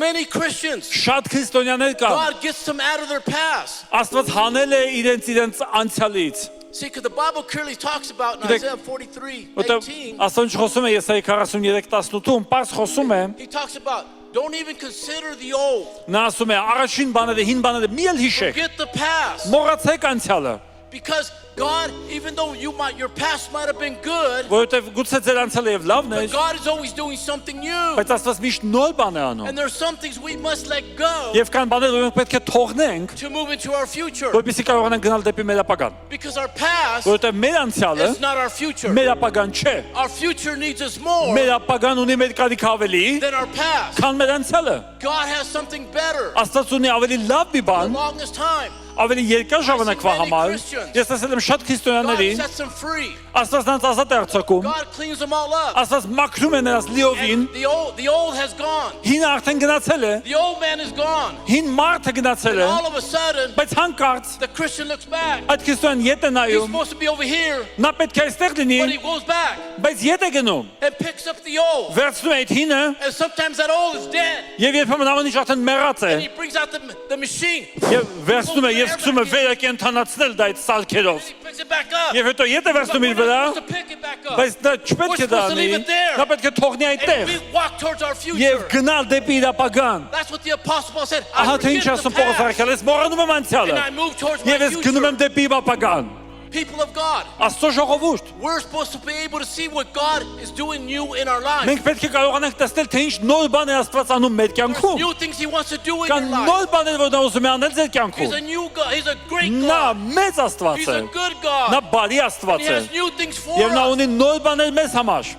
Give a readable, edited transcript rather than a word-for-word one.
many Christians. Շատ քրիստոնյաներ կան։ God gets them out of their past. Աստված հանել է իրենց անցյալից։ See, because the Bible clearly talks about in Isaiah 43:18. Աստված խոսում է Եսայի 43:18-ում, պարզ խոսում է։ He talks about don't even consider the old. Նա ասում է առաջին բաները, հին բաները մի էլ հիշեք։ Forget the past. Մոռացեք անցյալը։ Because God, even though your past might have been good, Որովհետև գուցե ձեր անցյալը եւ լավն է, but God is always doing something new. բայց Աստված միշտ նոր բան է անում։ And there's some things we must let go Եվ կան բաներ, որ մենք պետք է թողնենք, to move into our future. որպեսզի կարողանանք գնալ դեպի մեր ապագան։ Because our past Որովհետև մեր անցյալը is not our future. մեր ապագան չէ։ Our future needs us more Մեր ապագան ունի մեր կարիք ավելի, than our past. քան մեր անցյալը։ God has something better. Աստված ունի ավելի լավ մի The բան, longest time. ավելի երկար ժամանակվա համար։ Ես տեսել եմ շատ God քրիստոնյաների, sets them free. Աստված նրանց ազատ է արձակում, God cleans them all up. Աստված մաքրում է նրանց լիովին, And the old has gone. հինը արդեն գնացել է, The old man is gone. հին մարդը գնացել է, All of a sudden, բայց հանկարծ the Christian looks back. այդ քրիստոնյան ետ է He's նայում, supposed to be over here, նա պետք է այստեղ լինի, but he goes back բայց ետ է գնում, and picks up the old. վերցնում է այդ հինը, And sometimes that old is dead. եւ երբեմն ամեն ինչ արդեն մեռած է, And he brings out the machine. եւ վերցնում է եւ սկսում է վերը կենթանացնել դա այդ սարքերով, He picks it back up. եւ հետո ետ է But վերցնում իր we're վրա, not supposed to pick it back up. բայց դա չպետք է դա անի, նա պետք է թողնի այդտեղ And we walk towards our future. եւ գնալ դեպի իր ապագան։ That's what the Apostle Paul said. I Ահա թե ինչ forget ասում the Պողոս past, առաքյալը, ես մոռանում եմ անցյալը and I move towards my եւ ես գնում եմ future. դեպի իմ ապագան։ People of God, Աստծո ժողովուրդ, we're supposed to be able to see what God is doing new in our lives. մենք պետք է կարողանանք տեսնել թե ինչ նոր բան է Աստված անում մեր կյանքում։ New things He wants to do in Կան your նոր life. բաներ, որ նա ուզում է անել ձեր He's կյանքում։ a new God. He's a great Նա God. մեծ Աստված He's է։ a good Նա God. բարի And Աստված He է։ has new things for Եվ նա us. ունի նոր բաներ մեզ համար։